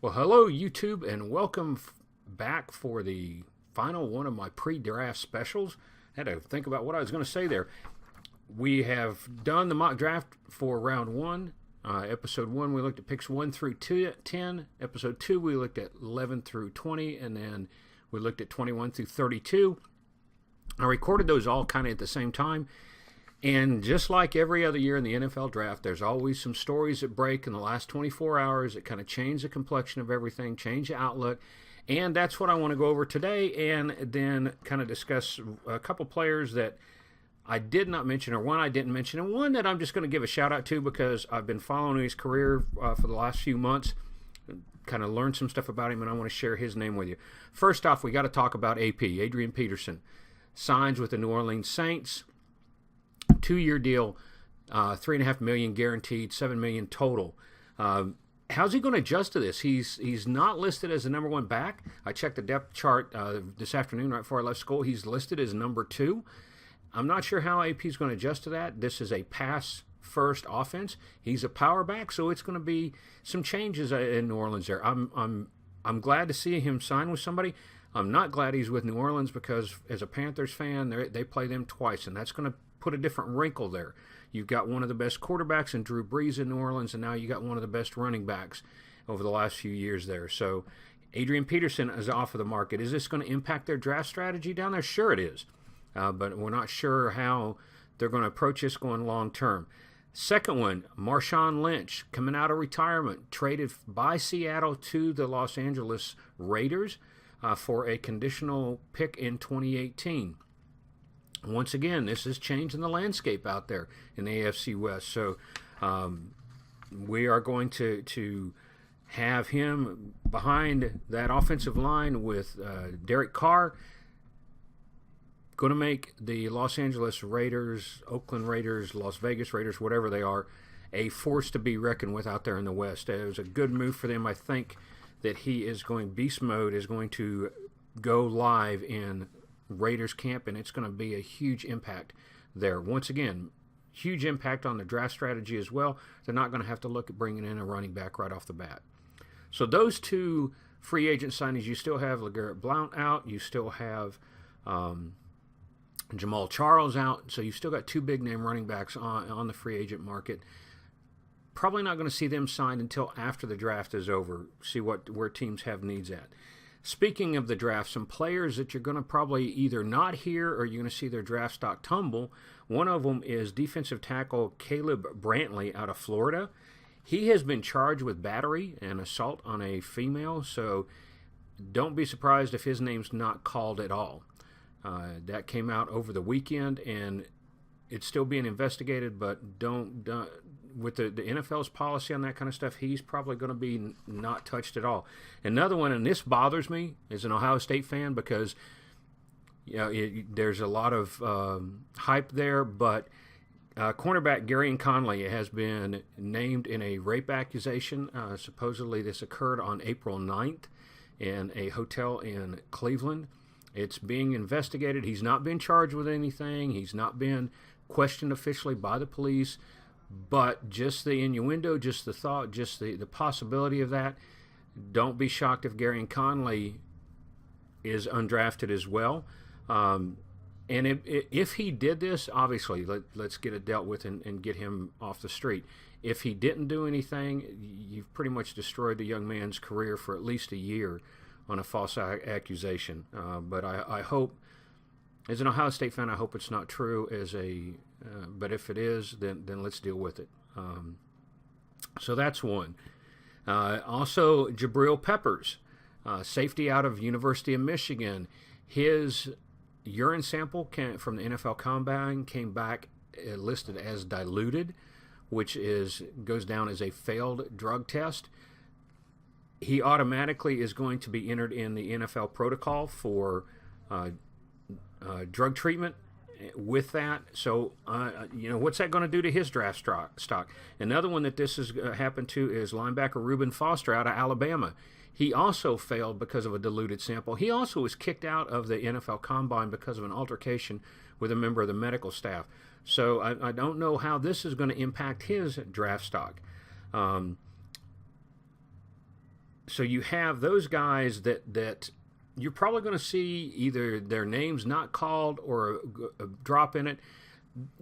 Well, hello, YouTube, and welcome back for the final one of my pre draft specials. Had to think about what I was going to say there. We have done the mock draft for round one. Episode one, we looked at picks 1 through 10. Episode two, we looked at 11 through 20, and then we looked at 21 through 32. I recorded those all kind of at the same time. And just like every other year in the NFL draft, there's always some stories that break in the last 24 hours that kind of change the complexion of everything, change the outlook. And that's what I want to go over today, and then kind of discuss a couple players that I did not mention, or one I didn't mention, and one that I'm just going to give a shout out to because I've been following his career for the last few months, kind of learned some stuff about him, and I want to share his name with you. First off, we got to talk about AP, Adrian Peterson. Signs with the New Orleans Saints. 2-year deal, $3.5 million guaranteed, $7 million total. How's he going to adjust to this? He's not listed as the number one back. I checked the depth chart this afternoon right before I left school. He's listed as number 2. I'm not sure how AP is going to adjust to that. This is a pass first offense. He's a power back, so it's going to be some changes in New Orleans there. I'm glad to see him sign with somebody. I'm not glad he's with New Orleans because as a Panthers fan, they play them twice, and that's going to put a different wrinkle there. You've got one of the best quarterbacks in Drew Brees in New Orleans, and now you got one of the best running backs over the last few years there. So Adrian Peterson is off of the market. Is this going to impact their draft strategy down there? Sure it is. But we're not sure how they're going to approach this going long term. Second one, Marshawn Lynch, coming out of retirement, traded by Seattle to the Los Angeles Raiders for a conditional pick in 2018. Once again, this is changing the landscape out there in the AFC West. So we are going to have him behind that offensive line with Derek Carr. Going to make the Los Angeles Raiders, Oakland Raiders, Las Vegas Raiders, whatever they are, a force to be reckoned with out there in the West. It was a good move for them. I think that beast mode is going to go live in Raiders camp, and it's going to be a huge impact there. Once again, huge impact on the draft strategy as well. They're not going to have to look at bringing in a running back right off the bat. So those two free agent signings, you still have LeGarrette Blount out. You still have Jamal Charles out. So you've still got two big-name running backs on the free agent market. Probably not going to see them signed until after the draft is over, see where teams have needs at. Speaking of the draft, some players that you're going to probably either not hear or you're going to see their draft stock tumble. One of them is defensive tackle Caleb Brantley out of Florida. He has been charged with battery and assault on a female, so don't be surprised if his name's not called at all. That came out over the weekend, and it's still being investigated, but don't with the NFL's policy on that kind of stuff, he's probably going to be not touched at all. Another one, and this bothers me as an Ohio State fan because there's a lot of hype there, but cornerback Gary Conley has been named in a rape accusation. Supposedly this occurred on April 9th in a hotel in Cleveland. It's being investigated. He's not been charged with anything. He's not been questioned officially by the police. But just the innuendo, just the thought, just the possibility of that, don't be shocked if Gary Conley is undrafted as well. And if he did this, obviously, let's get it dealt with and get him off the street. If he didn't do anything, you've pretty much destroyed the young man's career for at least a year on a false accusation. But I hope, as an Ohio State fan, I hope it's not true. But if it is, then let's deal with it. So that's one. Also, Jabril Peppers, safety out of University of Michigan. His urine sample from the NFL Combine came back listed as diluted, which goes down as a failed drug test. He automatically is going to be entered in the NFL protocol for drug treatment with that. So, what's that going to do to his draft stock? Another one that this has happened to is linebacker Reuben Foster out of Alabama. He also failed because of a diluted sample. He also was kicked out of the NFL Combine because of an altercation with a member of the medical staff. So I don't know how this is going to impact his draft stock. So you have those guys that you're probably going to see either their names not called or a drop in it.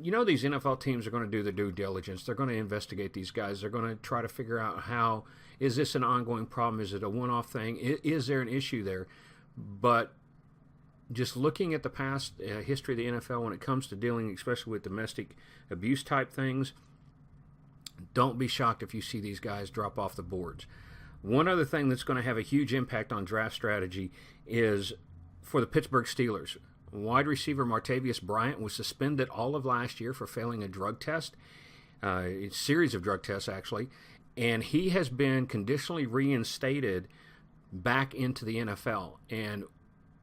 You know, these NFL teams are going to do their due diligence. They're going to investigate these guys. They're going to try to figure out how, is this an ongoing problem? Is it a one-off thing? Is there an issue there? But just looking at the past history of the NFL when it comes to dealing especially with domestic abuse type things, don't be shocked if you see these guys drop off the boards. One other thing that's going to have a huge impact on draft strategy is for the Pittsburgh Steelers. Wide receiver Martavius Bryant was suspended all of last year for failing a drug test, a series of drug tests actually, and he has been conditionally reinstated back into the NFL. And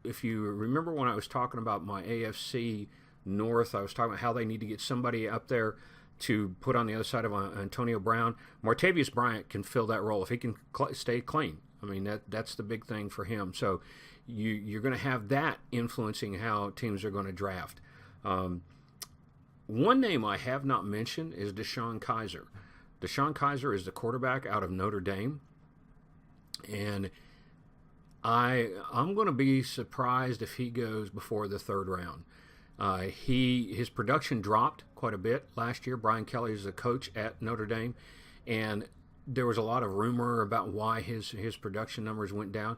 if you remember when I was talking about my AFC North, I was talking about how they need to get somebody up there to put on the other side of Antonio Brown. Martavius Bryant can fill that role if he can stay clean. I mean, that's the big thing for him. So you're going to have that influencing how teams are going to draft. One name I have not mentioned is Deshaun Kaiser. Deshaun Kaiser is the quarterback out of Notre Dame. And I'm going to be surprised if he goes before the third round. His production dropped quite a bit last year. Brian Kelly is the coach at Notre Dame, and there was a lot of rumor about why his production numbers went down.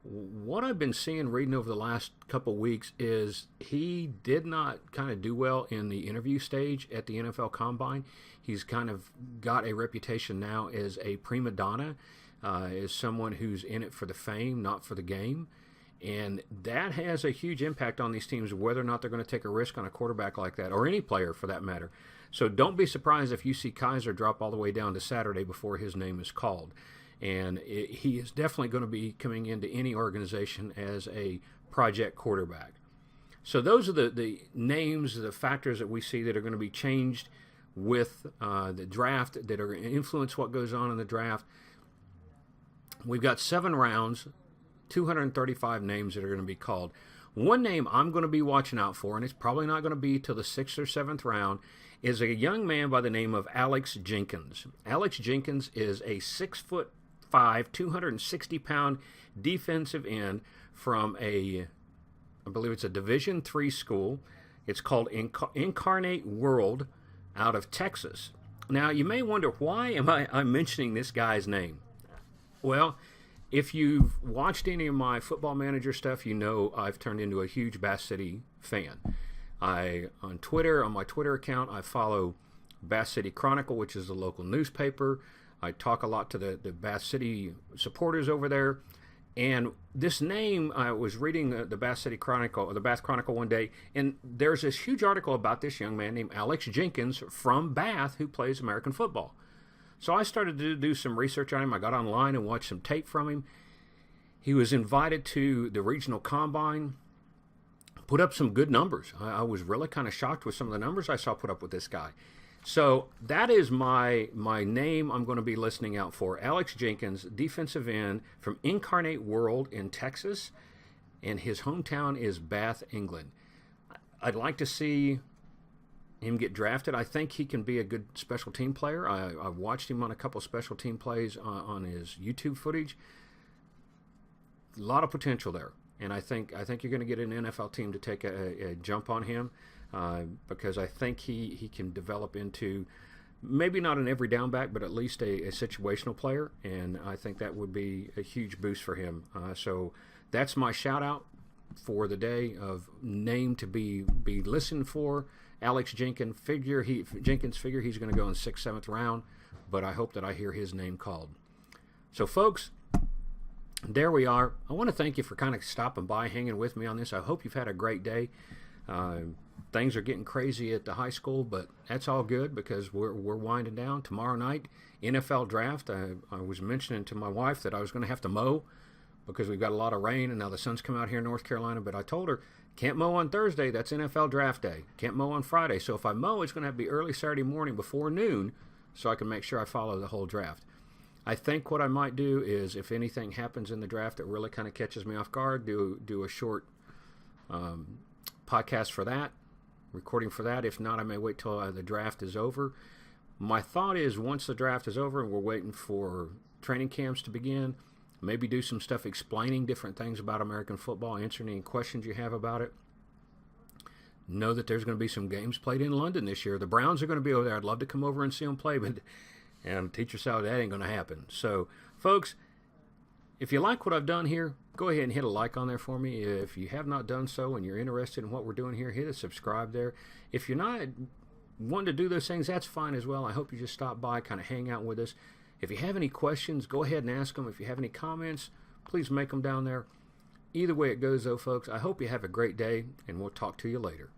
What I've been reading over the last couple weeks is he did not kind of do well in the interview stage at the NFL Combine. He's kind of got a reputation now as a prima donna, as someone who's in it for the fame, not for the game. And that has a huge impact on these teams, whether or not they're going to take a risk on a quarterback like that, or any player for that matter. So don't be surprised if you see Kaiser drop all the way down to Saturday before his name is called. And he is definitely going to be coming into any organization as a project quarterback. So those are the names, the factors that we see that are going to be changed with the draft, that are going to influence what goes on in the draft. We've got 7 rounds, 235 names that are going to be called. One name I'm going to be watching out for, and it's probably not going to be till the 6th or 7th round, is a young man by the name of Alex Jenkins. Alex Jenkins is a 6'5", 260-pound defensive end from I believe it's a Division III school. It's called Incarnate World out of Texas. Now, you may wonder, why am I mentioning this guy's name? Well, if you've watched any of my Football Manager stuff, you know I've turned into a huge Bass City fan. On my Twitter account, I follow Bass City Chronicle, which is the local newspaper. I talk a lot to the Bass City supporters over there. And this name, I was reading the Bass City Chronicle, or the Bass Chronicle one day, and there's this huge article about this young man named Alex Jenkins from Bath who plays American football. So I started to do some research on him. I got online and watched some tape from him. He was invited to the regional combine, put up some good numbers. I was really kind of shocked with some of the numbers I saw put up with this guy. So that is my name I'm going to be listening out for. Alex Jenkins, defensive end from Incarnate World in Texas, and his hometown is Bath, England. I'd like to see him get drafted. I think he can be a good special team player. I've watched him on a couple special team plays on his YouTube footage. A lot of potential there, and I think you're going to get an NFL team to take a jump on him because I think he can develop into maybe not an every down back, but at least a situational player, and I think that would be a huge boost for him. So that's my shout out for the day of name to be listened for. Alex Jenkins figure he's going to go in 6th, 7th round, but I hope that I hear his name called. So, folks, there we are. I want to thank you for kind of stopping by, hanging with me on this. I hope you've had a great day. Things are getting crazy at the high school, but that's all good because we're winding down. Tomorrow night, NFL draft. I was mentioning to my wife that I was going to have to mow because we've got a lot of rain, and now the sun's come out here in North Carolina, but I told her, can't mow on Thursday, that's NFL draft day. Can't mow on Friday, so if I mow, it's going to have to be early Saturday morning before noon so I can make sure I follow the whole draft. I think what I might do is, if anything happens in the draft that really kind of catches me off guard, do a short podcast for that, recording for that. If not, I may wait till the draft is over. My thought is, once the draft is over and we're waiting for training camps to begin, maybe do some stuff explaining different things about American football, answering any questions you have about it. Know that there's going to be some games played in London this year. The Browns are going to be over there. I'd love to come over and see them play, but and teach yourself that ain't going to happen. So, folks, if you like what I've done here, go ahead and hit a like on there for me. If you have not done so and you're interested in what we're doing here, hit a subscribe there. If you're not wanting to do those things, that's fine as well. I hope you just stop by, kind of hang out with us. If you have any questions, go ahead and ask them. If you have any comments, please make them down there. Either way it goes, though, folks, I hope you have a great day, and we'll talk to you later.